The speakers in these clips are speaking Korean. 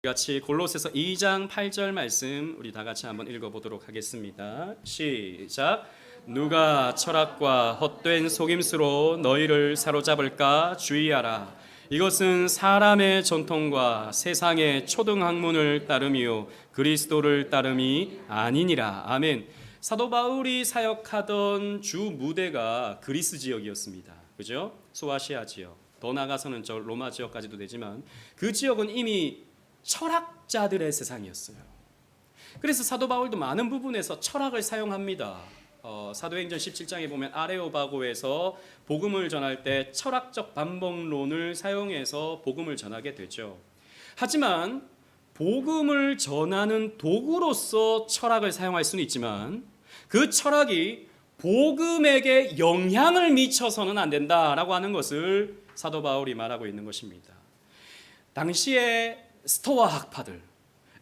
같이 골로새서 2장 8절 말씀 우리 다 같이 한번 읽어보도록 하겠습니다. 시작. 누가 철학과 헛된 속임수로 너희를 사로잡을까 주의하라. 이것은 사람의 전통과 세상의 초등학문을 따름이요 그리스도를 따름이 아니니라. 아멘. 사도 바울이 사역하던 주 무대가 그리스 지역이었습니다. 그죠? 소아시아 지역. 더 나아가서는 저 로마 지역까지도 되지만 그 지역은 이미 철학자들의 세상이었어요. 그래서 사도 바울도 많은 부분에서 철학을 사용합니다. 사도행전 17장에 보면 아레오바고에서 복음을 전할 때 철학적 반복론을 사용해서 복음을 전하게 되죠. 하지만 복음을 전하는 도구로서 철학을 사용할 수는 있지만 그 철학이 복음에게 영향을 미쳐서는 안 된다라고 하는 것을 사도 바울이 말하고 있는 것입니다. 당시에 스토아 학파들,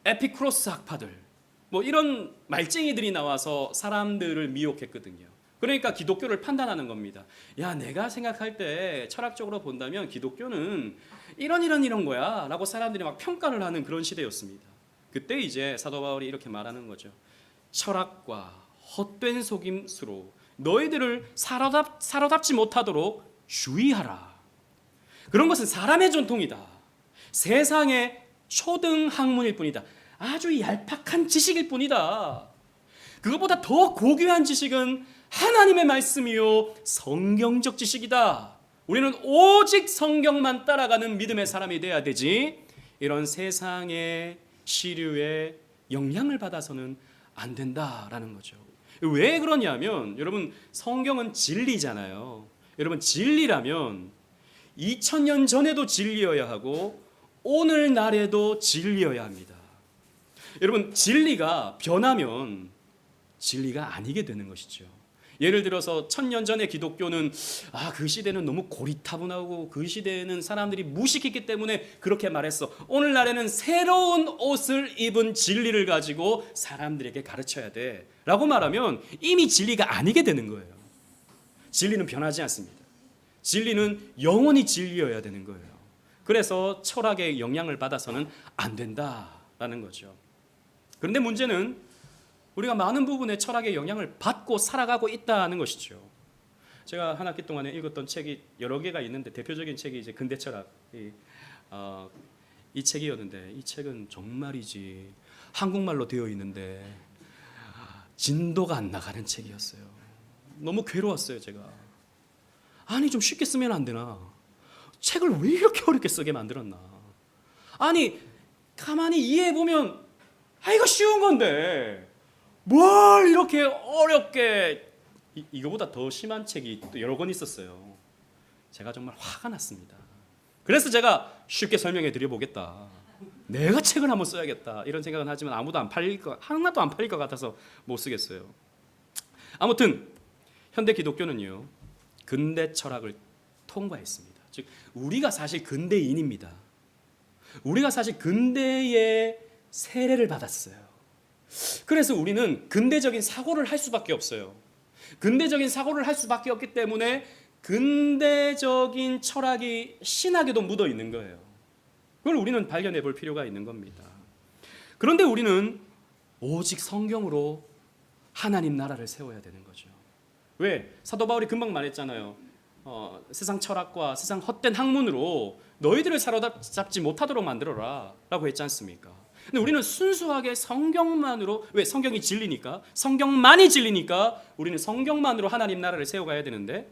에피쿠로스 학파들 뭐 이런 말쟁이들이 나와서 사람들을 미혹했거든요. 그러니까 기독교를 판단하는 겁니다. 야, 내가 생각할 때 철학적으로 본다면 기독교는 이런 거야 라고 사람들이 막 평가를 하는 그런 시대였습니다. 그때 이제 사도 바울이 이렇게 말하는 거죠. 철학과 헛된 속임수로 너희들을 사로잡지 못하도록 주의하라. 그런 것은 사람의 전통이다. 세상의 초등학문일 뿐이다. 아주 얄팍한 지식일 뿐이다. 그것보다 더 고귀한 지식은 하나님의 말씀이요 성경적 지식이다. 우리는 오직 성경만 따라가는 믿음의 사람이 돼야 되지 이런 세상의 시류에 영향을 받아서는 안 된다라는 거죠. 왜 그러냐면 여러분 성경은 진리잖아요. 여러분 진리라면 2000년 전에도 진리여야 하고 오늘날에도 진리여야 합니다. 여러분 진리가 변하면 진리가 아니게 되는 것이죠. 예를 들어서 1000년 전의 기독교는 그 시대는 너무 고리타분하고 그 시대에는 사람들이 무식했기 때문에 그렇게 말했어. 오늘날에는 새로운 옷을 입은 진리를 가지고 사람들에게 가르쳐야 돼 라고 말하면 이미 진리가 아니게 되는 거예요. 진리는 변하지 않습니다. 진리는 영원히 진리여야 되는 거예요. 그래서 철학의 영향을 받아서는 안 된다라는 거죠. 그런데 문제는 우리가 많은 부분에 철학의 영향을 받고 살아가고 있다는 것이죠. 제가 한 학기 동안에 읽었던 책이 여러 개가 있는데 대표적인 책이 이제 근대 철학 이 책이었는데 이 책은 정말이지 한국말로 되어 있는데 진도가 안 나가는 책이었어요. 너무 괴로웠어요, 제가. 아니 좀 쉽게 쓰면 안 되나? 책을 왜 이렇게 어렵게 쓰게 만들었나? 아니 가만히 이해해보면 이거 쉬운 건데 뭘 이렇게 어렵게 이거보다 더 심한 책이 또 여러 권 있었어요. 제가 정말 화가 났습니다. 그래서 제가 쉽게 설명해 드려보겠다. 내가 책을 한번 써야겠다 이런 생각은 하지만 하나도 안 팔릴 것 같아서 못 쓰겠어요. 아무튼 현대 기독교는요 근대 철학을 통과했습니다. 즉 우리가 사실 근대인입니다. 우리가 사실 근대의 세례를 받았어요. 그래서 우리는 근대적인 사고를 할 수밖에 없어요. 근대적인 사고를 할 수밖에 없기 때문에 근대적인 철학이 신학에도 묻어 있는 거예요. 그걸 우리는 발견해 볼 필요가 있는 겁니다. 그런데 우리는 오직 성경으로 하나님 나라를 세워야 되는 거죠. 왜? 사도 바울이 금방 말했잖아요. 세상 철학과 세상 헛된 학문으로 너희들을 사로잡지 못하도록 만들어라 라고 했지 않습니까? 근데 우리는 순수하게 성경만으로, 왜? 성경이 진리니까, 성경만이 진리니까 우리는 성경만으로 하나님 나라를 세워가야 되는데,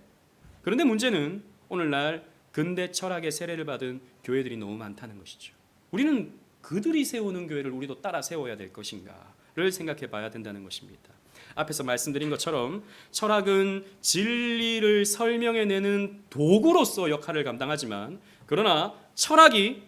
그런데 문제는 오늘날 근대 철학의 세례를 받은 교회들이 너무 많다는 것이죠. 우리는 그들이 세우는 교회를 우리도 따라 세워야 될 것인가를 생각해 봐야 된다는 것입니다. 앞에서 말씀드린 것처럼 철학은 진리를 설명해내는 도구로서 역할을 감당하지만 그러나 철학이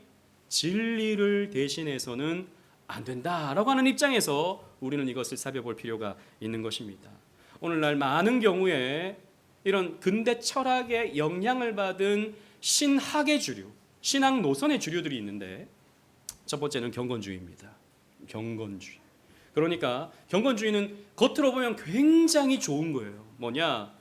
진리를 대신해서는 안 된다라고 하는 입장에서 우리는 이것을 살펴볼 필요가 있는 것입니다. 오늘날 많은 경우에 이런 근대 철학의 영향을 받은 신학의 주류, 신학 노선의 주류들이 있는데 첫 번째는 경건주의입니다. 경건주의. 그러니까 경건주의는 겉으로 보면 굉장히 좋은 거예요. 뭐냐?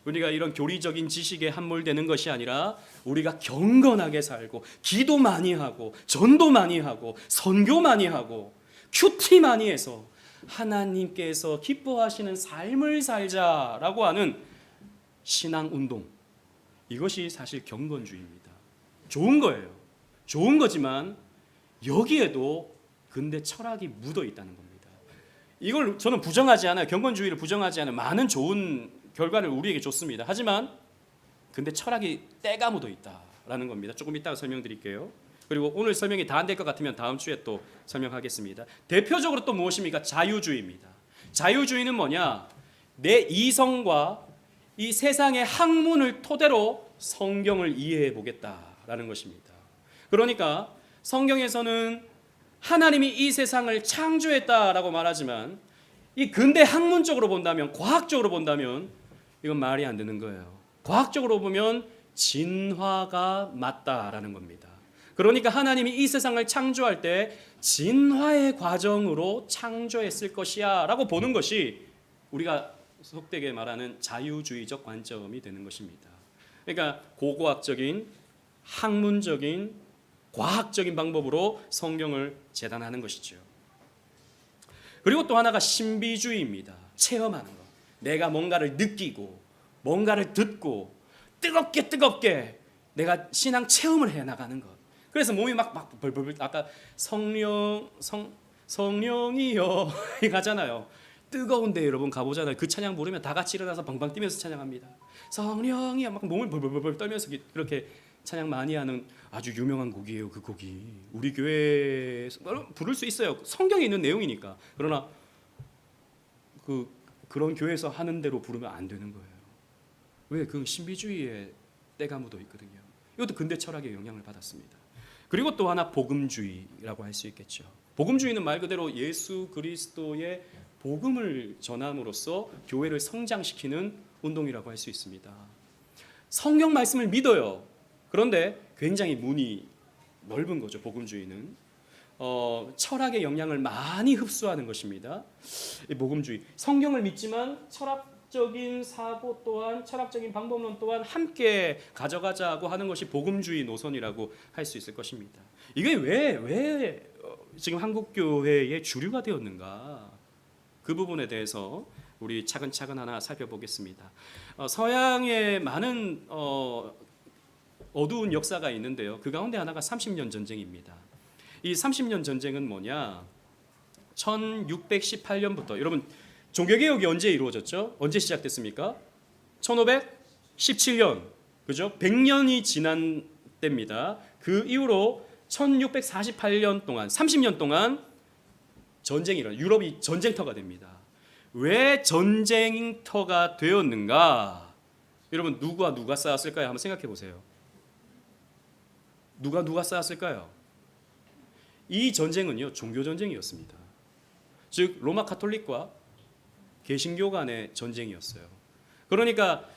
우리가 이런 교리적인 지식에 함몰되는 것이 아니라 우리가 경건하게 살고 기도 많이 하고 전도 많이 하고 선교 많이 하고 큐티 많이 해서 하나님께서 기뻐하시는 삶을 살자라고 하는 신앙 운동, 이것이 사실 경건주의입니다. 좋은 거예요. 좋은 거지만 여기에도 근데 철학이 묻어 있다는 겁니다. 이걸 저는 부정하지 않아요. 경건주의를 부정하지 않아요. 많은 좋은 결과를 우리에게 줬습니다. 하지만 근데 철학이 때가 묻어 있다라는 겁니다. 조금 이따가 설명드릴게요. 그리고 오늘 설명이 다 안 될 것 같으면 다음 주에 또 설명하겠습니다. 대표적으로 또 무엇입니까? 자유주의입니다. 자유주의는 뭐냐? 내 이성과 이 세상의 학문을 토대로 성경을 이해해 보겠다라는 것입니다. 그러니까 성경에서는 하나님이 이 세상을 창조했다라고 말하지만 이 근대 학문적으로 본다면, 과학적으로 본다면 이건 말이 안 되는 거예요. 과학적으로 보면 진화가 맞다라는 겁니다. 그러니까 하나님이 이 세상을 창조할 때 진화의 과정으로 창조했을 것이야 라고 보는 것이 우리가 속되게 말하는 자유주의적 관점이 되는 것입니다. 그러니까 고고학적인, 학문적인, 과학적인 방법으로 성경을 재단하는 것이죠. 그리고 또 하나가 신비주의입니다. 체험하는 것. 내가 뭔가를 느끼고 뭔가를 듣고 뜨겁게 내가 신앙 체험을 해나가는 것. 그래서 몸이 막 벌벌, 아까 성령이여 가잖아요. 뜨거운데 여러분 가보잖아요. 그 찬양 부르면 다 같이 일어나서 방방 뛰면서 찬양합니다. 성령이여 막 몸을 벌벌 떨면서 그렇게 찬양 많이 하는 아주 유명한 곡이에요. 그 곡이 우리 교회에서 부를 수 있어요. 성경에 있는 내용이니까. 그러나 그런 교회에서 하는 대로 부르면 안 되는 거예요. 왜? 그 신비주의에 때가 묻어 있거든요. 이것도 근대 철학의 영향을 받았습니다. 그리고 또 하나 복음주의라고 할 수 있겠죠. 복음주의는 말 그대로 예수 그리스도의 복음을 전함으로써 교회를 성장시키는 운동이라고 할 수 있습니다. 성경 말씀을 믿어요. 그런데 굉장히 문이 넓은 거죠. 복음주의는 철학의 영향을 많이 흡수하는 것입니다. 이 복음주의, 성경을 믿지만 철학적인 사고 또한 철학적인 방법론 또한 함께 가져가자고 하는 것이 복음주의 노선이라고 할 수 있을 것입니다. 이게 왜 지금 한국 교회의 주류가 되었는가? 그 부분에 대해서 우리 차근차근 하나 살펴보겠습니다. 서양의 많은 어두운 역사가 있는데요. 그 가운데 하나가 30년 전쟁입니다. 이 30년 전쟁은 뭐냐? 1618년부터 여러분 종교개혁이 언제 이루어졌죠? 언제 시작됐습니까? 1517년. 그죠? 100년이 지난 때입니다. 그 이후로 1648년 동안 30년 동안 전쟁이 일어나 유럽이 전쟁터가 됩니다. 왜 전쟁터가 되었는가? 여러분 누가 싸웠을까요? 한번 생각해 보세요. 누가 싸웠을까요? 이 전쟁은요 종교 전쟁이었습니다. 즉 로마 카톨릭과 개신교 간의 전쟁이었어요. 그러니까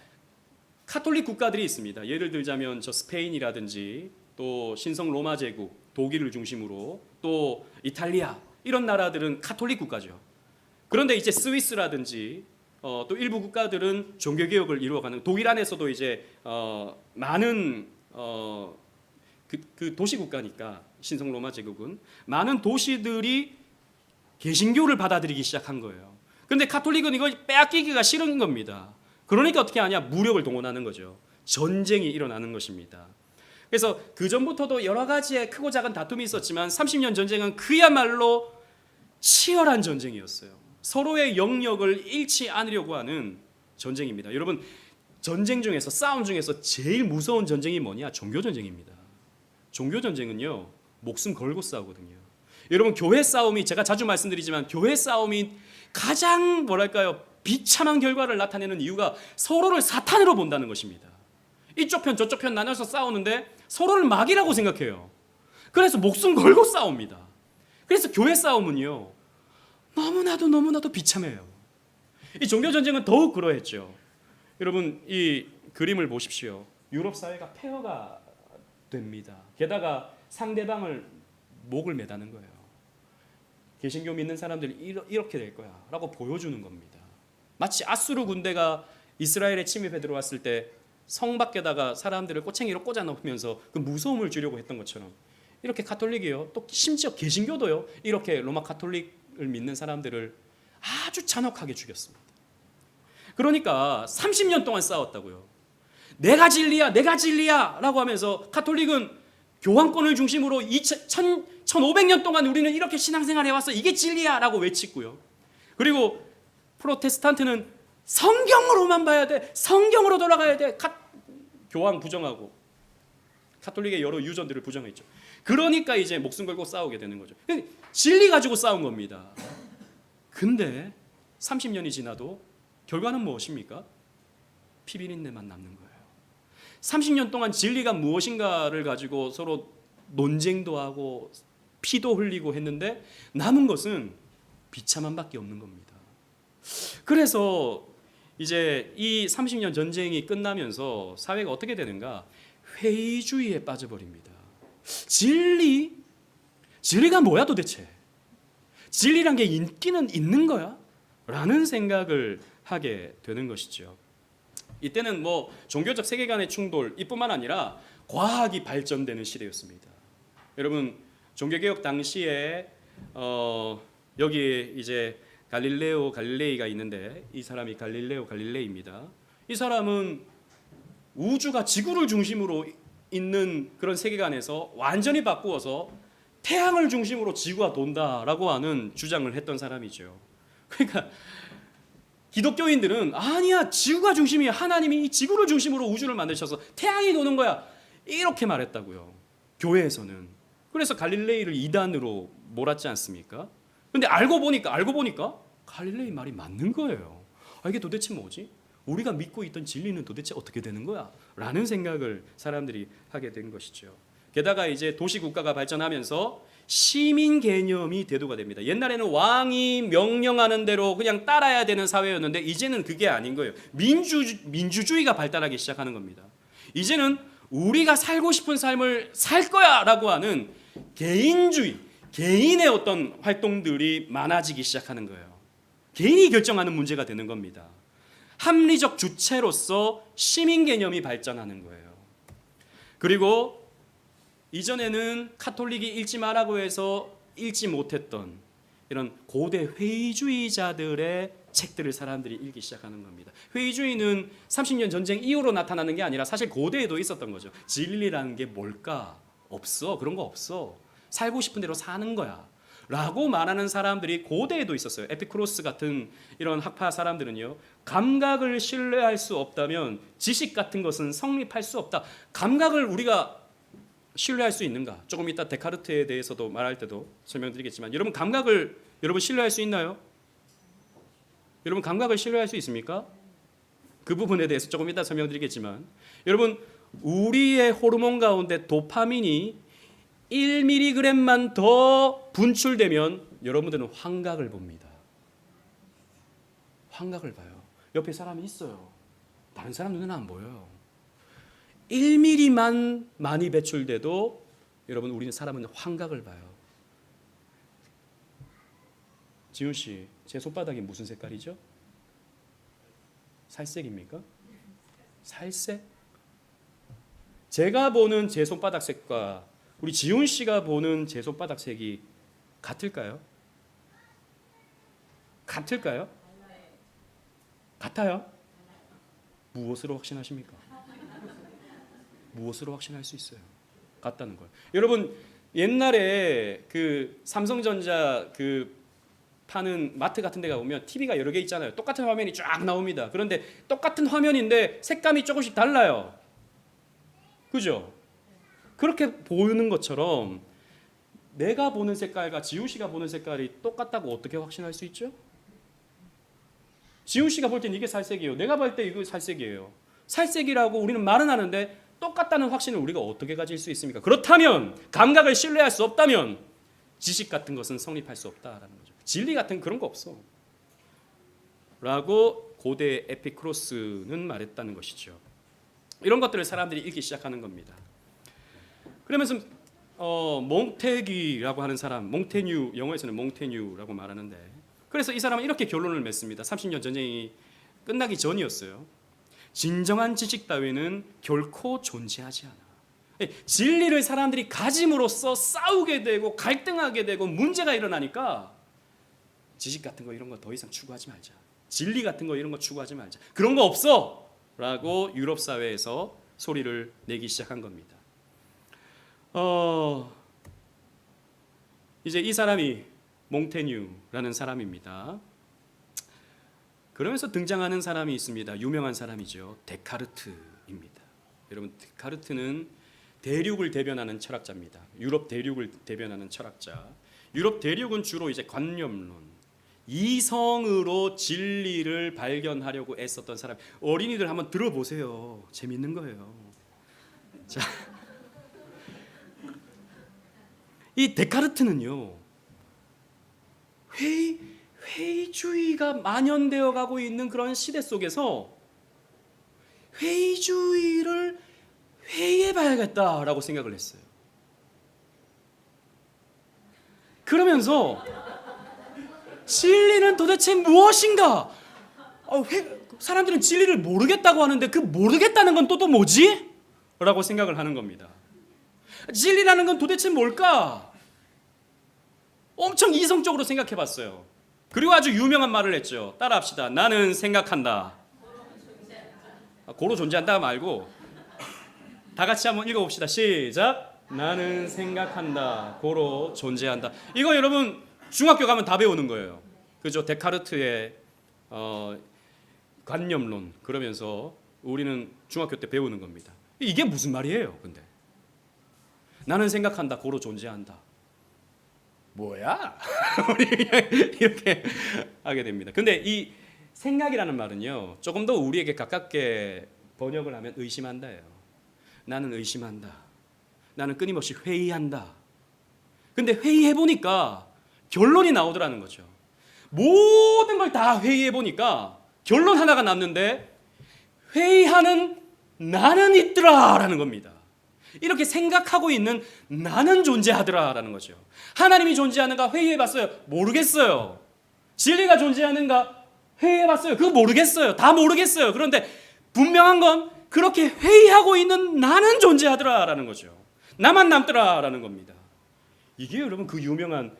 카톨릭 국가들이 있습니다. 예를 들자면 저 스페인이라든지 또 신성 로마 제국 독일을 중심으로 또 이탈리아 이런 나라들은 카톨릭 국가죠. 그런데 이제 스위스라든지 또 일부 국가들은 종교개혁을 이루어가는 독일 안에서도 이제 많은 그 도시 국가니까 신성 로마 제국은 많은 도시들이 개신교를 받아들이기 시작한 거예요. 그런데 카톨릭은 이걸 빼앗기기가 싫은 겁니다. 그러니까 어떻게 하냐? 무력을 동원하는 거죠. 전쟁이 일어나는 것입니다. 그래서 그 전부터도 여러 가지의 크고 작은 다툼이 있었지만 30년 전쟁은 그야말로 치열한 전쟁이었어요. 서로의 영역을 잃지 않으려고 하는 전쟁입니다. 여러분 전쟁 중에서 싸움 중에서 제일 무서운 전쟁이 뭐냐? 종교 전쟁입니다. 종교 전쟁은요 목숨 걸고 싸우거든요. 여러분 교회 싸움이 제가 자주 말씀드리지만 교회 싸움이 가장 뭐랄까요 비참한 결과를 나타내는 이유가 서로를 사탄으로 본다는 것입니다. 이쪽 편 저쪽 편 나눠서 싸우는데 서로를 막이라고 생각해요. 그래서 목숨 걸고 싸웁니다. 그래서 교회 싸움은요 너무나도 비참해요. 이 종교 전쟁은 더욱 그러했죠. 여러분 이 그림을 보십시오. 유럽 사회가 폐허가 됩니다. 게다가 상대방을 목을 매다는 거예요. 개신교 믿는 사람들이 이렇게 될 거야 라고 보여주는 겁니다. 마치 아수르 군대가 이스라엘에 침입해 들어왔을 때 성 밖에다가 사람들을 꼬챙이로 꽂아 놓으면서 그 무서움을 주려고 했던 것처럼 이렇게 가톨릭이요. 또 심지어 개신교도요. 이렇게 로마 가톨릭을 믿는 사람들을 아주 잔혹하게 죽였습니다. 그러니까 30년 동안 싸웠다고요. 내가 진리야, 내가 진리야라고 하면서 가톨릭은 교황권을 중심으로 1500년 동안 우리는 이렇게 신앙생활 해왔어. 이게 진리야라고 외치고요. 그리고 프로테스탄트는 성경으로만 봐야 돼. 성경으로 돌아가야 돼. 교황 부정하고 가톨릭의 여러 유전들을 부정했죠. 그러니까 이제 목숨 걸고 싸우게 되는 거죠. 진리 가지고 싸운 겁니다. 근데 30년이 지나도 결과는 무엇입니까? 피비린내만 남는 거예요. 30년 동안 진리가 무엇인가를 가지고 서로 논쟁도 하고 피도 흘리고 했는데 남은 것은 비참함밖에 없는 겁니다. 그래서 이제 이 30년 전쟁이 끝나면서 사회가 어떻게 되는가? 회의주의에 빠져버립니다. 진리가 뭐야 도대체? 진리란 게 인기는 있는 거야? 라는 생각을 하게 되는 것이죠. 이때는 뭐 종교적 세계관의 충돌 이뿐만 아니라 과학이 발전되는 시대였습니다. 여러분 종교개혁 당시에 여기 이제 갈릴레오 갈릴레이가 있는데 이 사람이 갈릴레오 갈릴레이입니다. 이 사람은 우주가 지구를 중심으로 있는 그런 세계관에서 완전히 바꾸어서 태양을 중심으로 지구가 돈다라고 하는 주장을 했던 사람이죠. 그러니까 기독교인들은 아니야 지구가 중심이야. 하나님이 이 지구를 중심으로 우주를 만드셔서 태양이 도는 거야. 이렇게 말했다고요. 교회에서는. 그래서 갈릴레이를 이단으로 몰았지 않습니까? 근데 알고 보니까 갈릴레이 말이 맞는 거예요. 이게 도대체 뭐지? 우리가 믿고 있던 진리는 도대체 어떻게 되는 거야? 라는 생각을 사람들이 하게 된 것이죠. 게다가 이제 도시국가가 발전하면서 시민 개념이 대두가 됩니다. 옛날에는 왕이 명령하는 대로 그냥 따라야 되는 사회였는데 이제는 그게 아닌 거예요. 민주주의가 발달하기 시작하는 겁니다. 이제는 우리가 살고 싶은 삶을 살 거야 라고 하는 개인주의, 개인의 어떤 활동들이 많아지기 시작하는 거예요. 개인이 결정하는 문제가 되는 겁니다. 합리적 주체로서 시민 개념이 발전하는 거예요. 그리고 이전에는 카톨릭이 읽지 말라고 해서 읽지 못했던 이런 고대 회의주의자들의 책들을 사람들이 읽기 시작하는 겁니다. 회의주의는 30년 전쟁 이후로 나타나는 게 아니라 사실 고대에도 있었던 거죠. 진리라는 게 뭘까? 없어. 그런 거 없어. 살고 싶은 대로 사는 거야 라고 말하는 사람들이 고대에도 있었어요. 에피쿠로스 같은 이런 학파 사람들은요, 감각을 신뢰할 수 없다면 지식 같은 것은 성립할 수 없다. 감각을 우리가 신뢰할 수 있는가? 조금 이따 데카르트에 대해서도 말할 때도 설명드리겠지만 여러분 감각을 신뢰할 수 있나요? 여러분 감각을 신뢰할 수 있습니까? 그 부분에 대해서 조금 이따 설명드리겠지만 여러분 우리의 호르몬 가운데 도파민이 1mg만 더 분출되면 여러분들은 환각을 봅니다. 환각을 봐요. 옆에 사람이 있어요. 다른 사람 눈에는 안 보여요. 1mm만 많이 배출돼도 여러분 우리는 사람은 환각을 봐요. 지훈 씨, 제 손바닥이 무슨 색깔이죠? 살색입니까? 살색? 제가 보는 제 손바닥 색과 우리 지훈 씨가 보는 제 손바닥 색이 같을까요? 같을까요? 같아요? 무엇으로 확신하십니까? 무엇으로 확신할 수 있어요? 같다는 거예요. 여러분 옛날에 그 삼성전자 그 파는 마트 같은 데 가보면 TV가 여러 개 있잖아요. 똑같은 화면이 쫙 나옵니다. 그런데 똑같은 화면인데 색감이 조금씩 달라요. 그죠? 그렇게 보이는 것처럼 내가 보는 색깔과 지훈 씨가 보는 색깔이 똑같다고 어떻게 확신할 수 있죠? 지훈 씨가 볼 땐 이게 살색이에요. 내가 볼 때 이거 살색이에요. 살색이라고 우리는 말은 하는데 똑같다는 확신을 우리가 어떻게 가질 수 있습니까? 그렇다면 감각을 신뢰할 수 없다면 지식 같은 것은 성립할 수 없다라는 거죠. 진리 같은 그런 거 없어. 라고 고대 에피쿠로스는 말했다는 것이죠. 이런 것들을 사람들이 읽기 시작하는 겁니다. 그러면서 몽테규라고 하는 사람, 몽테뉴, 영어에서는 몽테뉴라고 말하는데 그래서 이 사람은 이렇게 결론을 맺습니다. 30년 전쟁이 끝나기 전이었어요. 진정한 지식 따위는 결코 존재하지 않아. 진리를 사람들이 가짐으로써 싸우게 되고 갈등하게 되고 문제가 일어나니까 지식 같은 거 이런 거 더 이상 추구하지 말자. 진리 같은 거 이런 거 추구하지 말자. 그런 거 없어! 라고 유럽 사회에서 소리를 내기 시작한 겁니다. 이제 이 사람이 몽테뉴라는 사람입니다. 그러면서 등장하는 사람이 있습니다. 유명한 사람이죠. 데카르트입니다. 여러분, 데카르트는 대륙을 대변하는 철학자입니다. 유럽 대륙을 대변하는 철학자. 유럽 대륙은 주로 이제 관념론, 이성으로 진리를 발견하려고 애썼던 사람. 어린이들 한번 들어보세요. 재밌는 거예요. 자, 이 데카르트는요, 회의주의가 만연되어 가고 있는 그런 시대 속에서 회의주의를 회의해 봐야겠다라고 생각을 했어요. 그러면서 진리는 도대체 무엇인가? 사람들은 진리를 모르겠다고 하는데 그 모르겠다는 건 또 뭐지? 라고 생각을 하는 겁니다. 진리라는 건 도대체 뭘까? 엄청 이성적으로 생각해 봤어요. 그리고 아주 유명한 말을 했죠. 따라합시다. 나는 생각한다. 고로 존재한다 말고 다 같이 한번 읽어봅시다. 시작. 나는 생각한다. 고로 존재한다. 이거 여러분 중학교 가면 다 배우는 거예요. 그죠? 데카르트의 관념론 그러면서 우리는 중학교 때 배우는 겁니다. 이게 무슨 말이에요? 근데 나는 생각한다. 고로 존재한다. 뭐야? 우리 그냥 이렇게 하게 됩니다. 근데 이 생각이라는 말은요, 조금 더 우리에게 가깝게 번역을 하면 의심한다예요. 나는 의심한다. 나는 끊임없이 회의한다. 근데 회의해 보니까 결론이 나오더라는 거죠. 모든 걸 다 회의해 보니까 결론 하나가 남는데 회의하는 나는 있더라라는 겁니다. 이렇게 생각하고 있는 나는 존재하더라라는 거죠. 하나님이 존재하는가 회의해봤어요? 모르겠어요. 진리가 존재하는가 회의해봤어요? 그거 모르겠어요. 다 모르겠어요. 그런데 분명한 건 그렇게 회의하고 있는 나는 존재하더라라는 거죠. 나만 남더라라는 겁니다. 이게 여러분 그 유명한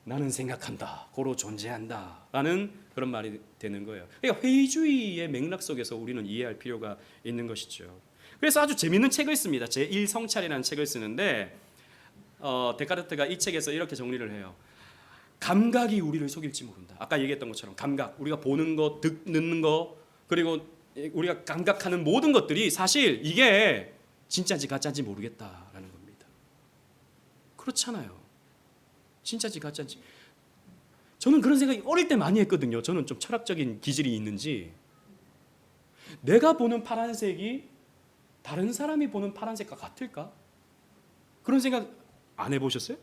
나는 생각한다, 고로 존재한다라는 그런 말이 되는 거예요. 그러니까 회의주의의 맥락 속에서 우리는 이해할 필요가 있는 것이죠. 그래서 아주 재미있는 책을 씁니다. 제1성찰이라는 책을 쓰는데 데카르트가 이 책에서 이렇게 정리를 해요. 감각이 우리를 속일지 모른다. 아까 얘기했던 것처럼 감각, 우리가 보는 거, 듣는 거, 그리고 우리가 감각하는 모든 것들이 사실 이게 진짜인지 가짜인지 모르겠다라는 겁니다. 그렇잖아요. 진짜인지 가짜인지. 저는 그런 생각이 어릴 때 많이 했거든요. 저는 좀 철학적인 기질이 있는지 내가 보는 파란색이 다른 사람이 보는 파란색과 같을까? 그런 생각 안 해보셨어요?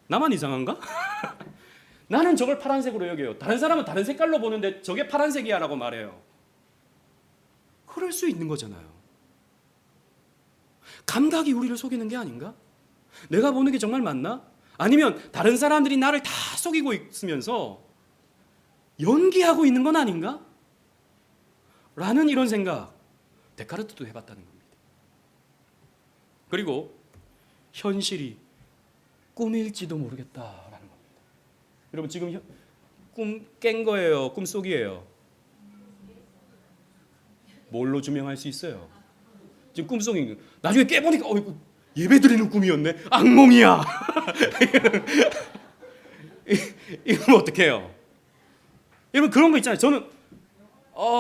나만 이상한가? 나는 저걸 파란색으로 여겨요. 다른 사람은 다른 색깔로 보는데 저게 파란색이야 라고 말해요. 그럴 수 있는 거잖아요. 감각이 우리를 속이는 게 아닌가? 내가 보는 게 정말 맞나? 아니면 다른 사람들이 나를 다 속이고 있으면서 연기하고 있는 건 아닌가? 라는 이런 생각 데카르트도 해봤다는 겁니다. 그리고 현실이 꿈일지도 모르겠다라는 겁니다. 여러분 지금 꿈 깬 거예요? 꿈속이에요? 뭘로 증명할 수 있어요? 지금 꿈속인 거예요. 나중에 깨보니까 예배드리는 꿈이었네. 악몽이야. 이러면 어떡해요? 여러분 그런 거 있잖아요. 저는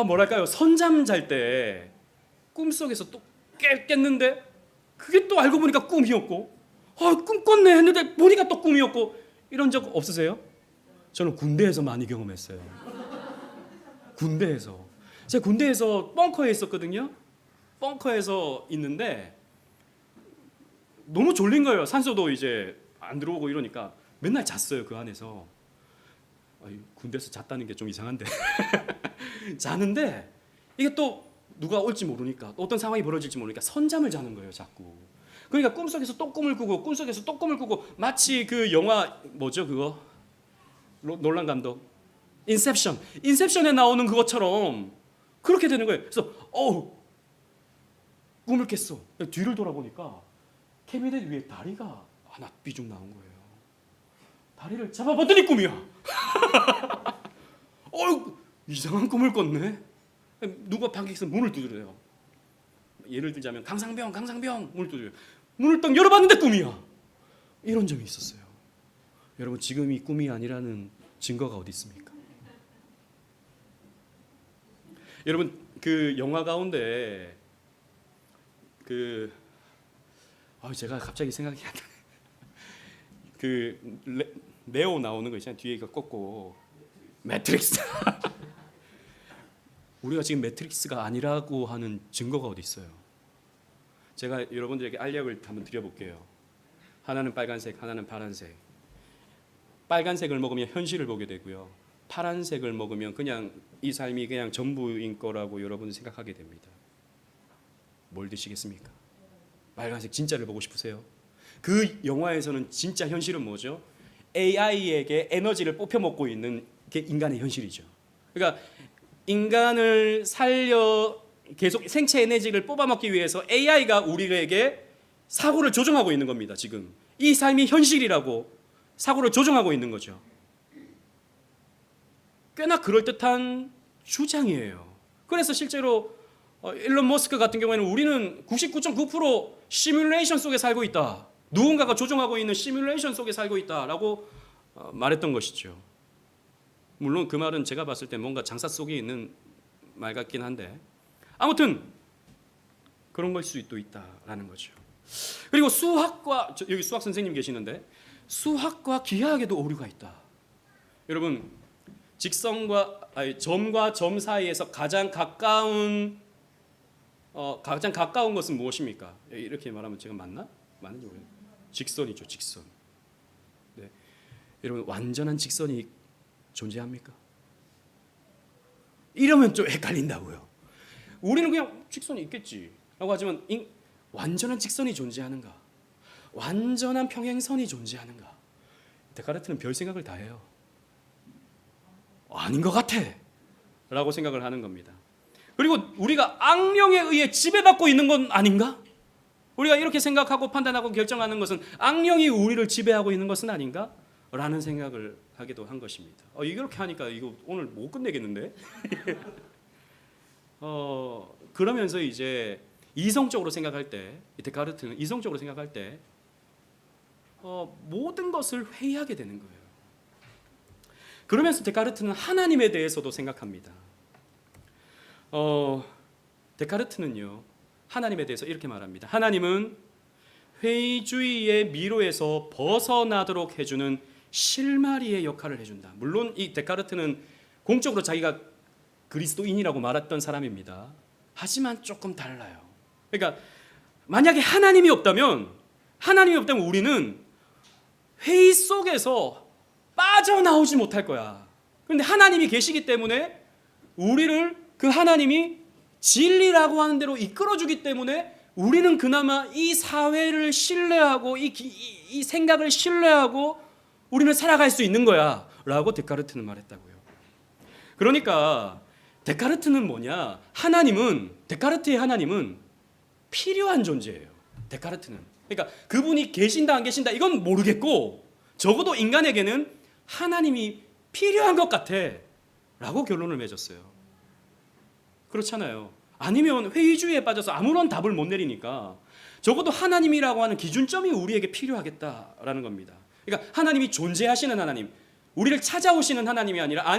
뭐랄까요? 선잠 잘 때 꿈속에서 또 깼는데 그게 또 알고 보니까 꿈이었고 꿈 꿨네 했는데 보니까 또 꿈이었고 이런 적 없으세요? 저는 군대에서 많이 경험했어요. 군대에서 제가 군대에서 벙커에 있었거든요. 벙커에서 있는데 너무 졸린 거예요. 산소도 이제 안 들어오고 이러니까 맨날 잤어요. 그 안에서. 군대에서 잤다는 게 좀 이상한데 자는데 이게 또 누가 올지 모르니까 또 어떤 상황이 벌어질지 모르니까 선잠을 자는 거예요. 자꾸. 그러니까 꿈속에서 또 꿈을 꾸고 꿈속에서 또 꿈을 꾸고 마치 그 영화 뭐죠 그거? 놀란 감독 인셉션에 나오는 그것처럼 그렇게 되는 거예요. 그래서 꿈을 깼어. 뒤를 돌아보니까 캐비넷 위에 다리가 하나 삐죽 나온 거예요. 다리를 잡아봤더니 꿈이야. 이상한 꿈을 꿨네. 누가 방에서 문을 두드려요. 예를 들자면 강상병 문을 두드려요. 문을 딱 열어봤는데 꿈이야. 이런 점이 있었어요. 여러분, 지금 이 꿈이 아니라는 증거가 어디 있습니까? 여러분, 그 영화 가운데 제가 갑자기 생각이 안 나네. 네오 나오는 거 있잖아요. 뒤에 꺾고 매트릭스. 우리가 지금 매트릭스가 아니라고 하는 증거가 어디 있어요? 제가 여러분들에게 알력을 한번 드려볼게요. 하나는 빨간색, 하나는 파란색. 빨간색을 먹으면 현실을 보게 되고요. 파란색을 먹으면 그냥 이 삶이 그냥 전부인 거라고 여러분은 생각하게 됩니다. 뭘 드시겠습니까? 빨간색 진짜를 보고 싶으세요? 그 영화에서는 진짜 현실은 뭐죠? AI에게 에너지를 뽑혀 먹고 있는 게 인간의 현실이죠. 그러니까 인간을 살려 계속 생체 에너지를 뽑아먹기 위해서 AI가 우리에게 사고를 조종하고 있는 겁니다. 지금 이 삶이 현실이라고 사고를 조종하고 있는 거죠. 꽤나 그럴듯한 주장이에요. 그래서 실제로 일론 머스크 같은 경우에는 우리는 99.9% 시뮬레이션 속에 살고 있다. 누군가가 조종하고 있는 시뮬레이션 속에 살고 있다라고 말했던 것이죠. 물론 그 말은 제가 봤을 때 뭔가 장사 속에 있는 말 같긴 한데 아무튼 그런 걸 수도 있다라는 거죠. 그리고 수학과 여기 수학 선생님 계시는데 수학과 기하학에도 오류가 있다. 여러분, 점과 점 사이에서 가장 가까운 것은 무엇입니까? 이렇게 말하면 제가 맞는지 모르겠어요. 직선이죠, 직선. 네. 여러분, 완전한 직선이 존재합니까? 이러면 좀 헷갈린다고요. 우리는 그냥 직선이 있겠지라고 하지만 완전한 직선이 존재하는가? 완전한 평행선이 존재하는가? 데카르트는 별 생각을 다 해요. 아닌 것 같아 라고 생각을 하는 겁니다. 그리고 우리가 악령에 의해 지배받고 있는 건 아닌가? 우리가 이렇게 생각하고 판단하고 결정하는 것은 악령이 우리를 지배하고 있는 것은 아닌가? 라는 생각을 하기도 한 것입니다. 이렇게 하니까 이거 오늘 못 끝내겠는데? 그러면서 이제 이성적으로 생각할 때, 데카르트는 이성적으로 생각할 때 모든 것을 회의하게 되는 거예요. 그러면서 데카르트는 하나님에 대해서도 생각합니다. 데카르트는요, 하나님에 대해서 이렇게 말합니다. 하나님은 회의주의의 미로에서 벗어나도록 해주는 실마리의 역할을 해준다. 물론 이 데카르트는 공적으로 자기가 그리스도인이라고 말했던 사람입니다. 하지만 조금 달라요. 그러니까 만약에 하나님이 없다면 우리는 회의 속에서 빠져나오지 못할 거야. 그런데 하나님이 계시기 때문에 우리를 그 하나님이 진리라고 하는 대로 이끌어주기 때문에 우리는 그나마 이 사회를 신뢰하고 이 생각을 신뢰하고 우리는 살아갈 수 있는 거야 라고 데카르트는 말했다고요. 그러니까 데카르트는 뭐냐? 데카르트의 하나님은 필요한 존재예요. 데카르트는. 그러니까 그분이 계신다 안 계신다 이건 모르겠고 적어도 인간에게는 하나님이 필요한 것 같아 라고 결론을 맺었어요. 그렇잖아요. 아니면 회의주의에 빠져서 아무런 답을 못 내리니까 적어도 하나님이라고 하는 기준점이 우리에게 필요하겠다라는 겁니다. 그러니까 하나님이 존재하시는 하나님, 우리를 찾아오시는 하나님이 아니라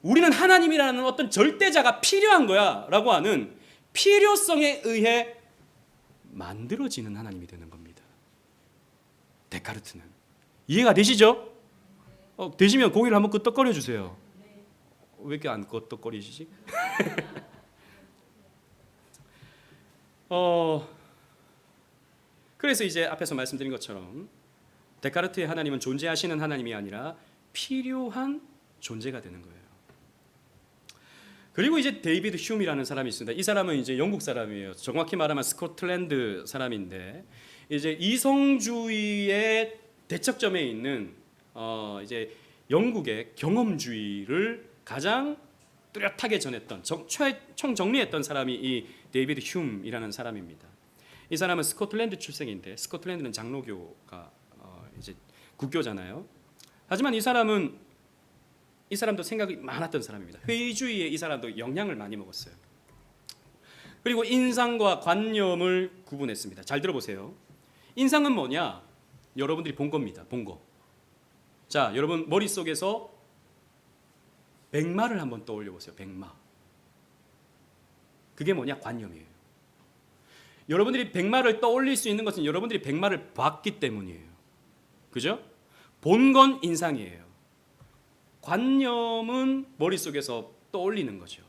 우리는 하나님이라는 어떤 절대자가 필요한 거야 라고 하는 필요성에 의해 만들어지는 하나님이 되는 겁니다. 데카르트는. 이해가 되시죠? 되시면 고개를 한번 끄덕거려 주세요. 왜 이렇게 안 끄덕거리시지? 그래서 이제 앞에서 말씀드린 것처럼 데카르트의 하나님은 존재하시는 하나님이 아니라 필요한 존재가 되는 거예요. 그리고 이제 데이비드 휴미라는 사람이 있습니다. 이 사람은 이제 영국 사람이에요. 정확히 말하면 스코틀랜드 사람인데 이제 이성주의의 대척점에 있는 이제 영국의 경험주의를 가장 뚜렷하게 전했던 총정리했던 사람이 이 데이비드 휴음이라는 사람입니다. 이 사람은 스코틀랜드 출생인데 스코틀랜드는 장로교가 이제 국교잖아요. 하지만 이 사람도 생각이 많았던 사람입니다. 회의주의에 이 사람도 영향을 많이 먹었어요. 그리고 인상과 관념을 구분했습니다. 잘 들어보세요. 인상은 뭐냐? 여러분들이 본 겁니다. 본 거. 자, 여러분 머릿속에서 백마를 한번 떠올려 보세요. 백마. 그게 뭐냐? 관념이에요. 여러분들이 백마를 떠올릴 수 있는 것은 여러분들이 백마를 봤기 때문이에요. 그죠? 본 건 인상이에요. 관념은 머릿속에서 떠올리는 거죠.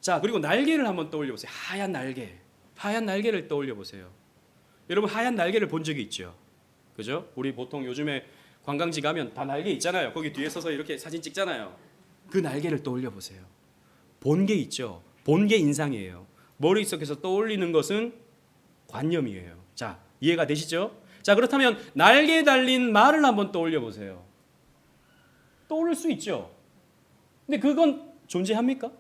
자, 그리고 날개를 한번 떠올려 보세요. 하얀 날개. 하얀 날개를 떠올려 보세요. 여러분 하얀 날개를 본 적이 있죠? 그죠? 우리 보통 요즘에 관광지 가면 다 날개 있잖아요. 거기 뒤에 서서 이렇게 사진 찍잖아요. 그 날개를 떠올려 보세요. 본 게 있죠. 본 게 인상이에요. 머릿속에서 떠올리는 것은 관념이에요. 자, 이해가 되시죠? 자, 그렇다면 날개 달린 말을 한번 떠올려 보세요. 떠오를 수 있죠. 근데 그건 존재합니까?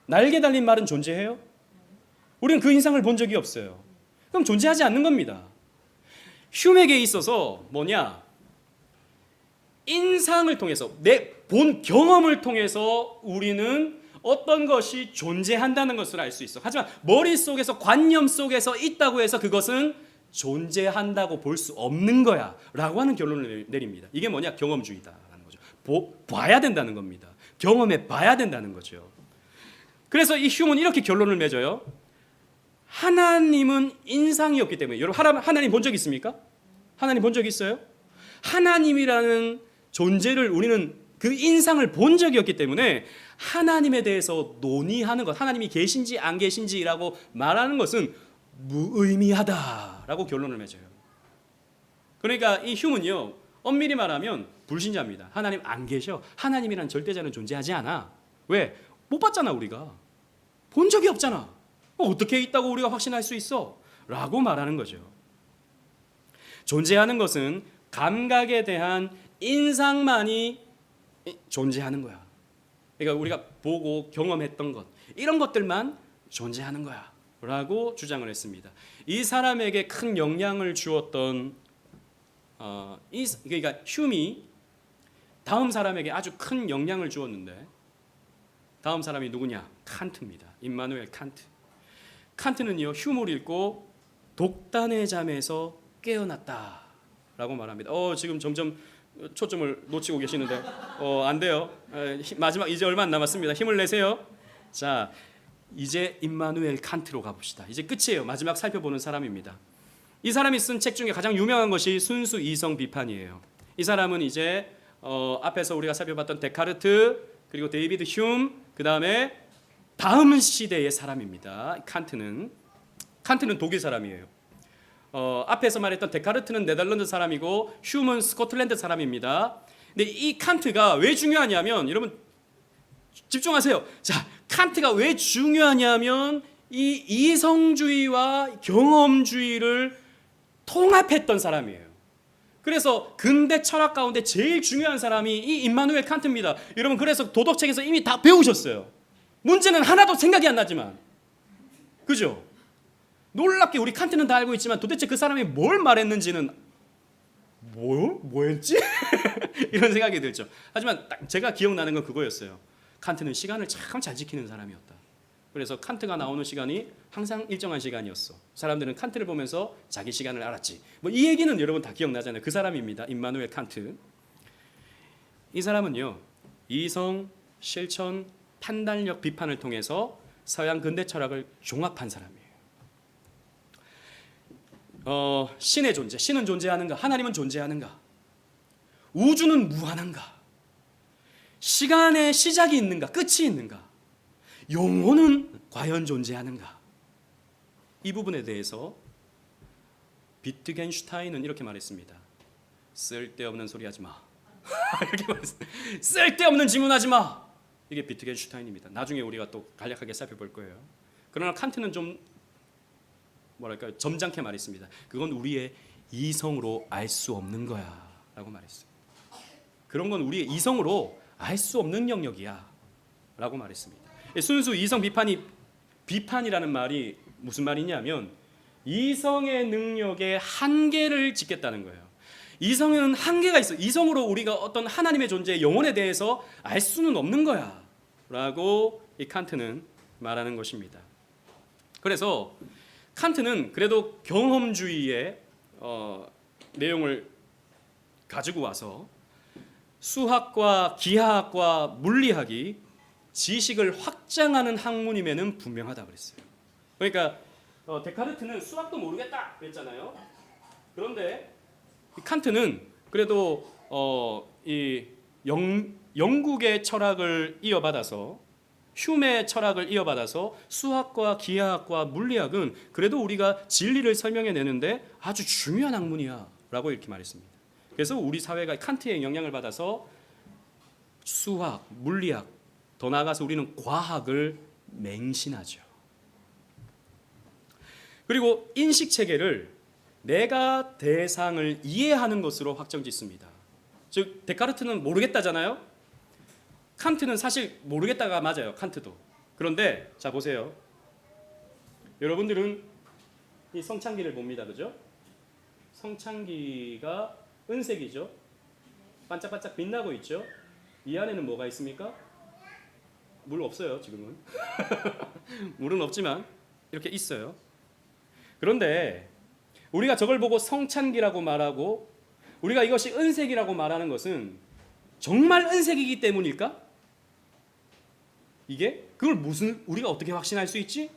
날개 달린 말은 존재해요? 우리는 그 인상을 본 적이 없어요. 그럼 존재하지 않는 겁니다. 휴맥에 있어서 뭐냐? 인상을 통해서 내 본 경험을 통해서 우리는 어떤 것이 존재한다는 것을 알 수 있어. 하지만 머릿속에서 관념 속에서 있다고 해서 그것은 존재한다고 볼 수 없는 거야 라고 하는 결론을 내립니다. 이게 뭐냐? 경험주의다라는 거죠. 봐야 된다는 겁니다. 경험해 봐야 된다는 거죠. 그래서 이 휴먼은 이렇게 결론을 맺어요. 하나님은 인상이었기 때문에. 여러분 하나님 본 적 있습니까? 하나님 본 적 있어요? 하나님이라는 존재를 우리는 그 인상을 본 적이 없기 때문에 하나님에 대해서 논의하는 것, 하나님이 계신지 안 계신지라고 말하는 것은 무의미하다라고 결론을 맺어요. 그러니까 이 휴먼이요, 엄밀히 말하면 불신자입니다. 하나님 안 계셔. 하나님이란 절대자는 존재하지 않아. 왜? 못 봤잖아. 우리가 본 적이 없잖아. 어떻게 있다고 우리가 확신할 수 있어? 라고 말하는 거죠. 존재하는 것은 감각에 대한 인상만이 존재하는 거야. 그러니까 우리가 보고 경험했던 것, 이런 것들만 존재하는 거야 라고 주장을 했습니다. 이 사람에게 큰 영향을 주었던 그러니까 휴미 다음 사람에게 아주 큰 영향을 주었는데, 다음 사람이 누구냐? 칸트입니다. 임마누엘 칸트. 칸트는요, 휴무를 읽고 독단의 잠에서 깨어났다라고 말합니다. 지금 점점 초점을 놓치고 계시는데 안 돼요. 마지막 이제 얼마 안 남았습니다. 힘을 내세요. 자, 이제 임마누엘 칸트로 가봅시다. 이제 끝이에요. 마지막 살펴보는 사람입니다. 이 사람이 쓴 책 중에 가장 유명한 것이 순수 이성 비판이에요. 이 사람은 이제 앞에서 우리가 살펴봤던 데카르트, 그리고 데이비드 휴me, 그 다음에 다음 시대의 사람입니다. 칸트는 독일 사람이에요. 앞에서 말했던 데카르트는 네덜란드 사람이고 휴먼은 스코틀랜드 사람입니다. 근데 이 칸트가 왜 중요하냐면, 여러분 집중하세요. 자, 칸트가 왜 중요하냐면 이 이성주의와 경험주의를 통합했던 사람이에요. 그래서 근대 철학 가운데 제일 중요한 사람이 이 임마누엘 칸트입니다. 여러분, 그래서 도덕책에서 이미 다 배우셨어요. 문제는 하나도 생각이 안 나지만, 그죠? 놀랍게 우리 칸트는 다 알고 있지만 도대체 그 사람이 뭘 말했는지는 뭐였지? 이런 생각이 들죠. 하지만 딱 제가 기억나는 건 그거였어요. 칸트는 시간을 참 잘 지키는 사람이었다. 그래서 칸트가 나오는 시간이 항상 일정한 시간이었어. 사람들은 칸트를 보면서 자기 시간을 알았지. 이 얘기는 여러분 다 기억나잖아요. 그 사람입니다. 임마누엘 칸트. 이 사람은요, 이성, 실천, 판단력 비판을 통해서 서양 근대 철학을 종합한 사람이에요. 신의 존재, 신은 존재하는가? 하나님은 존재하는가? 우주는 무한한가? 시간의 시작이 있는가? 끝이 있는가? 영혼은 과연 존재하는가? 이 부분에 대해서 비트겐슈타인은 이렇게 말했습니다. 쓸데없는 소리 하지 마. 이렇게 말했습니다. 쓸데없는 질문하지 마. 이게 비트겐슈타인입니다. 나중에 우리가 또 간략하게 살펴볼 거예요. 그러나 칸트는 좀 점잖게 말했습니다. 그건 우리의 이성으로 알 수 없는 거야 라고 말했어요. 그런 건 우리의 이성으로 알 수 없는 영역이야. 라고 말했습니다. 순수 이성 비판이라는 말이 무슨 말이냐면 이성의 능력에 한계를 짓겠다는 거예요. 이성은 한계가 있어. 이성으로 우리가 어떤 하나님의 존재, 영혼에 대해서 알 수는 없는 거야 라고 이 칸트는 말하는 것입니다. 그래서 칸트는 그래도 경험주의의 내용을 가지고 와서 수학과 기하학과 물리학이 지식을 확장하는 학문임에는 분명하다 그랬어요. 그러니까 데카르트는 수학도 모르겠다 그랬잖아요. 그런데 칸트는 그래도 이 영국의 철학을 이어받아서 흉의 철학을 이어받아서 수학과 기하학과 물리학은 그래도 우리가 진리를 설명해내는데 아주 중요한 학문이야 라고 이렇게 말했습니다. 그래서 우리 사회가 칸트의 영향을 받아서 수학, 물리학, 더 나아가서 우리는 과학을 맹신하죠. 그리고 인식체계를 내가 대상을 이해하는 것으로 확정짓습니다. 즉 데카르트는 모르겠다잖아요. 칸트는 사실 모르겠다가 맞아요. 칸트도. 그런데 자 보세요. 여러분들은 이 성창기를 봅니다. 그죠? 성창기가 은색이죠. 반짝반짝 빛나고 있죠. 이 안에는 뭐가 있습니까? 물 없어요. 지금은. 물은 없지만 이렇게 있어요. 그런데 우리가 저걸 보고 성찬기라고 말하고 우리가 이것이 은색이라고 말하는 것은 정말 은색이기 때문일까? 이게 그걸 무슨 우리가 어떻게 확신할 수 있지?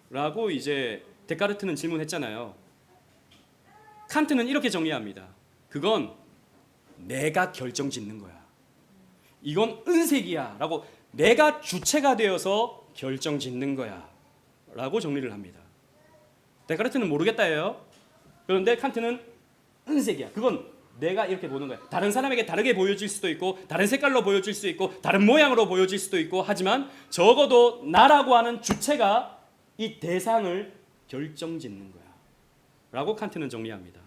라고 이제 데카르트는 질문했잖아요. 칸트는 이렇게 정리합니다. 그건 내가 결정짓는 거야. 이건 은색이야 라고 내가 주체가 되어서 결정짓는 거야 라고 정리를 합니다. 데카르트는 모르겠다예요. 그런데 칸트는 은색이야. 그건 내가 이렇게 보는 거야. 다른 사람에게 다르게 보여질 수도 있고 다른 색깔로 보여질 수도 있고 다른 모양으로 보여질 수도 있고 하지만 적어도 나라고 하는 주체가 이 대상을 결정짓는 거야 라고 칸트는 정리합니다.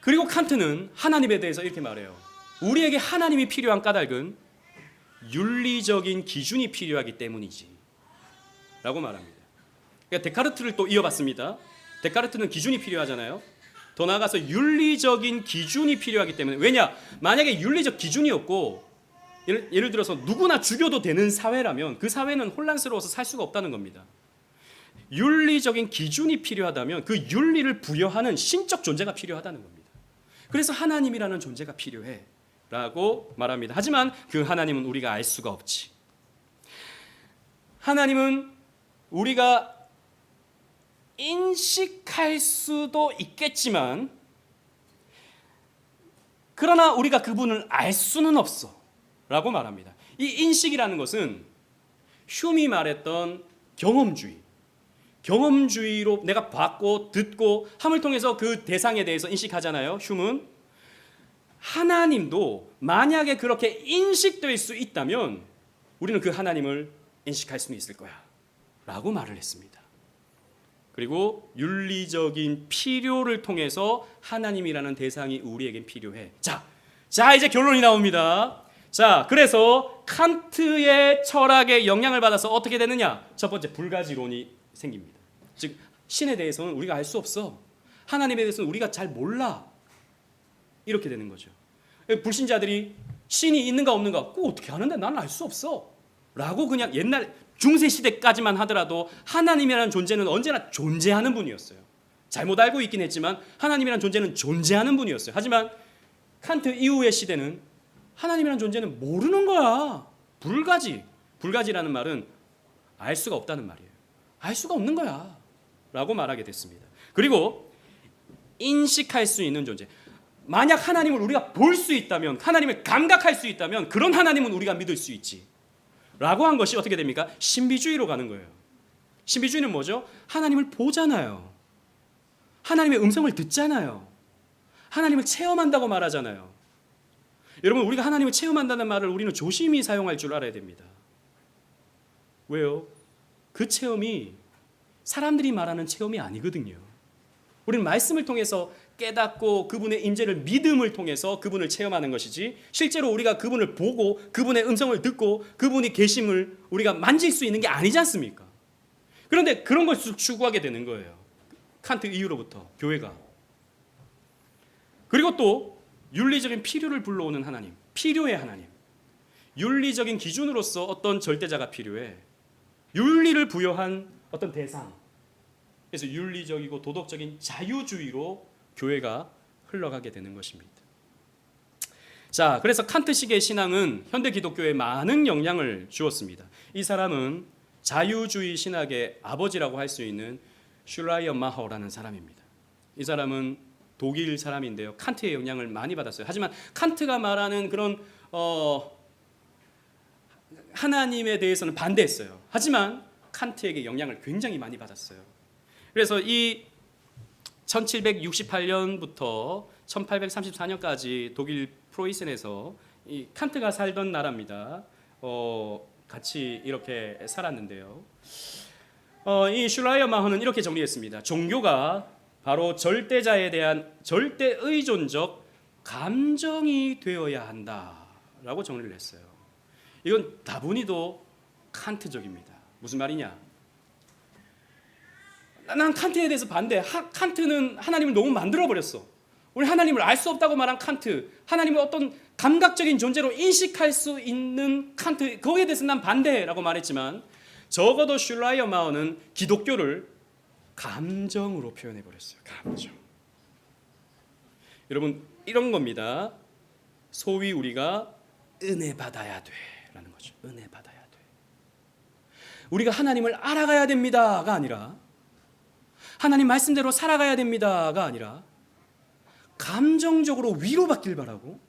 그리고 칸트는 하나님에 대해서 이렇게 말해요. 우리에게 하나님이 필요한 까닭은 윤리적인 기준이 필요하기 때문이지 라고 말합니다. 그러니까 데카르트를 또 이어봤습니다. 데카르트는 기준이 필요하잖아요. 더 나아가서 윤리적인 기준이 필요하기 때문에 왜냐? 만약에 윤리적 기준이 없고 예를 들어서 누구나 죽여도 되는 사회라면 그 사회는 혼란스러워서 살 수가 없다는 겁니다. 윤리적인 기준이 필요하다면 그 윤리를 부여하는 신적 존재가 필요하다는 겁니다. 그래서 하나님이라는 존재가 필요해 라고 말합니다. 하지만 그 하나님은 우리가 알 수가 없지. 하나님은 우리가 인식할 수도 있겠지만 그러나 우리가 그분을 알 수는 없어 라고 말합니다. 이 인식이라는 것은 흉이 말했던 경험주의로 내가 봤고 듣고 함을 통해서 그 대상에 대해서 인식하잖아요. 흉은 하나님도 만약에 그렇게 인식될 수 있다면 우리는 그 하나님을 인식할 수는 있을 거야 라고 말을 했습니다. 그리고 윤리적인 필요를 통해서 하나님이라는 대상이 우리에겐 필요해. 자 이제 결론이 나옵니다. 자, 그래서 칸트의 철학의 영향을 받아서 어떻게 되느냐? 첫 번째 불가지론이 생깁니다. 즉 신에 대해서는 우리가 알 수 없어. 하나님에 대해서는 우리가 잘 몰라. 이렇게 되는 거죠. 불신자들이 신이 있는가 없는가 그거 어떻게 아는데 나는 알 수 없어 라고 그냥 옛날 중세 시대까지만 하더라도 하나님이라는 존재는 언제나 존재하는 분이었어요. 잘못 알고 있긴 했지만 하나님이라는 존재는 존재하는 분이었어요. 하지만 칸트 이후의 시대는 하나님이라는 존재는 모르는 거야. 불가지라는 말은 알 수가 없다는 말이에요. 알 수가 없는 거야 라고 말하게 됐습니다. 그리고 인식할 수 있는 존재, 만약 하나님을 우리가 볼 수 있다면, 하나님을 감각할 수 있다면 그런 하나님은 우리가 믿을 수 있지 라고 한 것이 어떻게 됩니까? 신비주의로 가는 거예요. 신비주의는 뭐죠? 하나님을 보잖아요. 하나님의 음성을 듣잖아요. 하나님을 체험한다고 말하잖아요. 여러분, 우리가 하나님을 체험한다는 말을 우리는 조심히 사용할 줄 알아야 됩니다. 왜요? 그 체험이 사람들이 말하는 체험이 아니거든요. 우리는 말씀을 통해서 깨닫고 그분의 임재를 믿음을 통해서 그분을 체험하는 것이지, 실제로 우리가 그분을 보고 그분의 음성을 듣고 그분이 계심을 우리가 만질 수 있는 게 아니지 않습니까? 그런데 그런 걸 추구하게 되는 거예요. 칸트 이후로부터 교회가. 그리고 또 윤리적인 필요를 불러오는 하나님, 필요의 하나님. 윤리적인 기준으로서 어떤 절대자가 필요해. 윤리를 부여한 어떤 대상. 그래서 윤리적이고 도덕적인 자유주의로 교회가 흘러가게 되는 것입니다. 자, 그래서 칸트식의 신앙은 현대 기독교에 많은 영향을 주었습니다. 이 사람은 자유주의 신학의 아버지라고 할 수 있는 슐라이어마허라는 사람입니다. 이 사람은 독일 사람인데요. 칸트의 영향을 많이 받았어요. 하지만 칸트가 말하는 그런 하나님에 대해서는 반대했어요. 하지만 칸트에게 영향을 굉장히 많이 받았어요. 그래서 이 1768년부터 1834년까지 독일 프로이센에서 이 칸트가 살던 나라입니다. 같이 이렇게 살았는데요. 이 슐라이어마허는 이렇게 정리했습니다. 종교가 바로 절대자에 대한 절대 의존적 감정이 되어야 한다라고 정리를 했어요. 이건 다분히도 칸트적입니다. 무슨 말이냐? 난 칸트에 대해서 반대. 칸트는 하나님을 너무 만들어버렸어. 우리 하나님을 알 수 없다고 말한 칸트, 하나님을 어떤 감각적인 존재로 인식할 수 있는 칸트, 거기에 대해서 난 반대라고 말했지만, 적어도 슐라이어마허는 기독교를 감정으로 표현해버렸어요. 감정. 여러분, 이런 겁니다. 소위 우리가 은혜 받아야 돼라는 거죠. 은혜 받아야 돼. 우리가 하나님을 알아가야 됩니다가 아니라, 하나님 말씀대로 살아가야 됩니다가 아니라, 감정적으로 위로받길 바라고,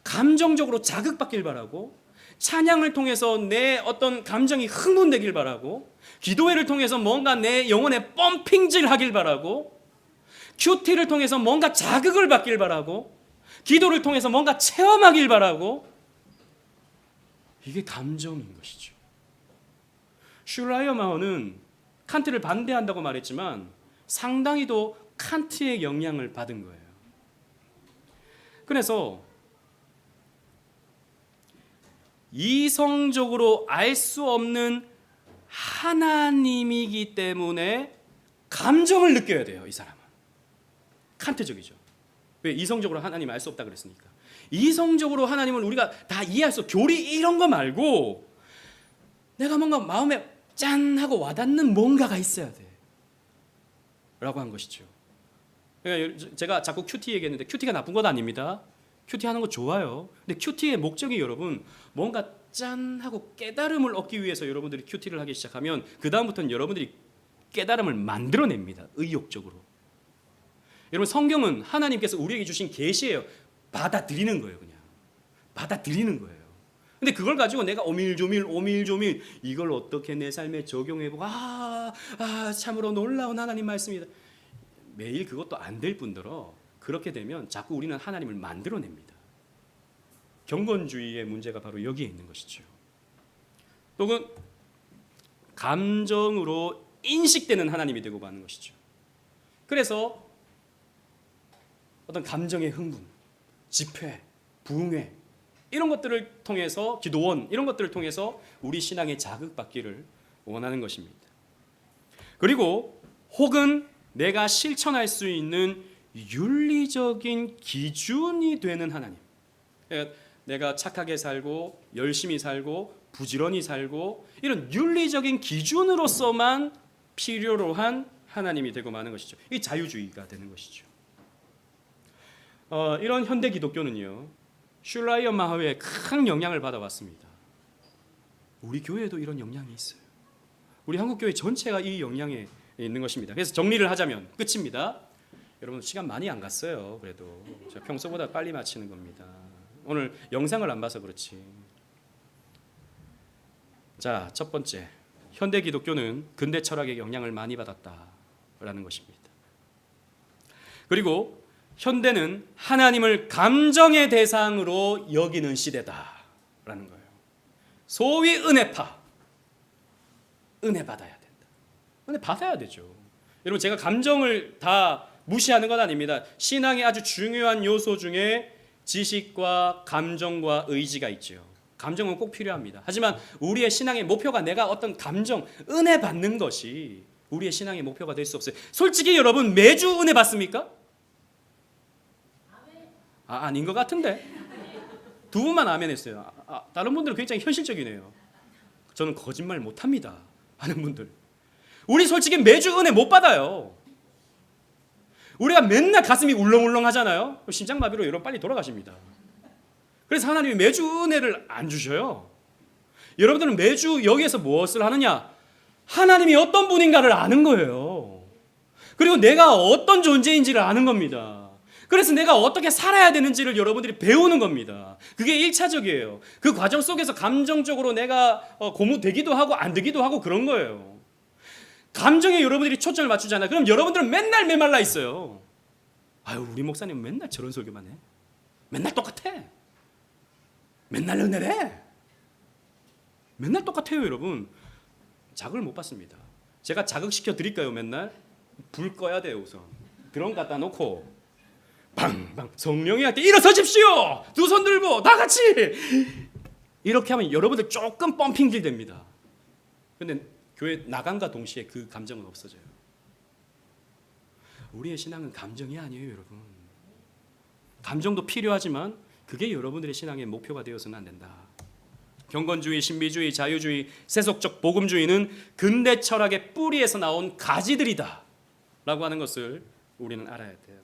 감정적으로 자극받길 바라고, 찬양을 통해서 내 어떤 감정이 흥분되길 바라고, 기도회를 통해서 뭔가 내 영혼에 펌핑질 하길 바라고, 큐티를 통해서 뭔가 자극을 받길 바라고, 기도를 통해서 뭔가 체험하길 바라고, 이게 감정인 것이죠. 슐라이어마허는 칸트를 반대한다고 말했지만 상당히도 칸트의 영향을 받은 거예요. 그래서 이성적으로 알 수 없는 하나님이기 때문에 감정을 느껴야 돼요. 이 사람은 칸트적이죠. 왜? 이성적으로 하나님 알 수 없다 그랬으니까. 이성적으로 하나님을 우리가 다 이해할 수, 교리 이런 거 말고 내가 뭔가 마음에 짠 하고 와닿는 뭔가가 있어야 돼 라고 한 것이죠. 그러니까 제가 자꾸 큐티 얘기했는데 큐티가 나쁜 건 아닙니다. 큐티 하는 거 좋아요. 근데 큐티의 목적이 여러분 뭔가 짠 하고 깨달음을 얻기 위해서 여러분들이 큐티를 하기 시작하면 그 다음부터는 여러분들이 깨달음을 만들어냅니다. 의욕적으로. 여러분, 성경은 하나님께서 우리에게 주신 계시예요. 받아들이는 거예요. 그냥 받아들이는 거예요. 근데 그걸 가지고 내가 오밀조밀 이걸 어떻게 내 삶에 적용해보고 참으로 놀라운 하나님 말씀이다. 매일 그것도 안 될 뿐더러 그렇게 되면 자꾸 우리는 하나님을 만들어냅니다. 경건주의의 문제가 바로 여기에 있는 것이죠. 또는 감정으로 인식되는 하나님이 되고 마는 것이죠. 그래서 어떤 감정의 흥분, 집회, 부흥회 이런 것들을 통해서, 기도원 이런 것들을 통해서 우리 신앙에 자극받기를 원하는 것입니다. 그리고 혹은 내가 실천할 수 있는 윤리적인 기준이 되는 하나님. 내가 착하게 살고 열심히 살고 부지런히 살고 이런 윤리적인 기준으로서만 필요로 한 하나님이 되고 마는 것이죠. 이 자유주의가 되는 것이죠. 이런 현대 기독교는요, 슐라이어마허의 큰 영향을 받아왔습니다. 우리 교회에도 이런 영향이 있어요. 우리 한국교회 전체가 이 영향에 있는 것입니다. 그래서 정리를 하자면 끝입니다. 여러분 시간 많이 안 갔어요. 그래도 제가 평소보다 빨리 마치는 겁니다. 오늘 영상을 안 봐서 그렇지. 자, 첫 번째, 현대 기독교는 근대 철학의 영향을 많이 받았다라는 것입니다. 그리고 현대는 하나님을 감정의 대상으로 여기는 시대다라는 거예요. 소위 은혜파, 은혜 받아야 된다. 은혜 받아야 되죠. 여러분, 제가 감정을 다 무시하는 건 아닙니다. 신앙의 아주 중요한 요소 중에 지식과 감정과 의지가 있죠. 감정은 꼭 필요합니다. 하지만 우리의 신앙의 목표가 내가 어떤 감정, 은혜 받는 것이 우리의 신앙의 목표가 될 수 없어요. 솔직히 여러분 매주 은혜 받습니까? 아닌 것 같은데. 두 분만 아멘 했어요. 다른 분들은 굉장히 현실적이네요. 저는 거짓말 못합니다 하는 분들. 우리 솔직히 매주 은혜 못 받아요. 우리가 맨날 가슴이 울렁울렁 하잖아요. 심장마비로 여러분 빨리 돌아가십니다. 그래서 하나님이 매주 은혜를 안 주셔요. 여러분들은 매주 여기에서 무엇을 하느냐? 하나님이 어떤 분인가를 아는 거예요. 그리고 내가 어떤 존재인지를 아는 겁니다. 그래서 내가 어떻게 살아야 되는지를 여러분들이 배우는 겁니다. 그게 1차적이에요. 그 과정 속에서 감정적으로 내가 고무되기도 하고 안 되기도 하고 그런 거예요. 감정에 여러분들이 초점을 맞추잖아요. 그럼 여러분들은 맨날 메말라 있어요. 아유, 우리 목사님 맨날 저런 설교만 해. 맨날 똑같아. 맨날 은혜래. 맨날 똑같아요, 여러분. 자극을 못 받습니다. 제가 자극시켜 드릴까요, 맨날? 불 꺼야 돼요, 우선. 드럼 갖다 놓고 방방 성령이 할 때 일어서십시오. 두 손 들고 다 같이. 이렇게 하면 여러분들 조금 펌핑질 됩니다. 근데 교회 나간과 동시에 그 감정은 없어져요. 우리의 신앙은 감정이 아니에요, 여러분. 감정도 필요하지만 그게 여러분들의 신앙의 목표가 되어서는 안 된다. 경건주의, 신비주의, 자유주의, 세속적 복음주의는 근대 철학의 뿌리에서 나온 가지들이다 라고 하는 것을 우리는 알아야 돼요.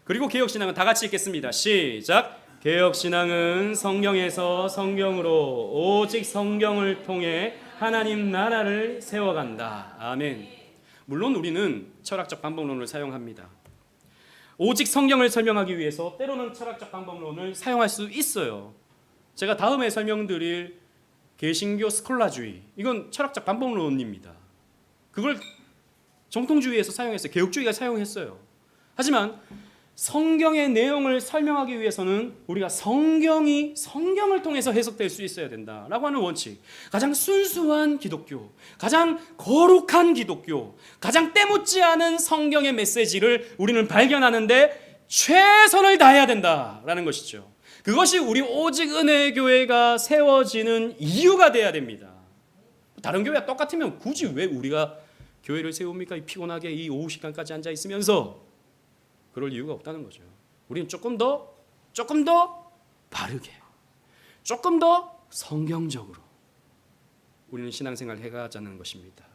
그리고 개혁신앙은 다 같이 읽겠습니다. 시작. 개혁신앙은 성경에서 성경으로 오직 성경을 통해 하나님 나라를 세워간다. 아멘. 물론 우리는 철학적 방법론을 사용합니다. 오직 성경을 설명하기 위해서 때로는 철학적 방법론을 사용할 수 있어요. 제가 다음에 설명드릴 개신교 스콜라주의, 이건 철학적 방법론입니다. 그걸 정통주의에서 사용했어요. 개혁주의가 사용했어요. 하지만 성경의 내용을 설명하기 위해서는 우리가 성경이 성경을 통해서 해석될 수 있어야 된다라고 하는 원칙. 가장 순수한 기독교, 가장 거룩한 기독교, 가장 때묻지 않은 성경의 메시지를 우리는 발견하는데 최선을 다해야 된다라는 것이죠. 그것이 우리 오직 은혜의 교회가 세워지는 이유가 돼야 됩니다. 다른 교회가 똑같으면 굳이 왜 우리가 교회를 세웁니까? 피곤하게 이 오후 시간까지 앉아 있으면서. 그럴 이유가 없다는 거죠. 우리는 조금 더 바르게, 조금 더 성경적으로 우리는 신앙생활을 해가자는 것입니다.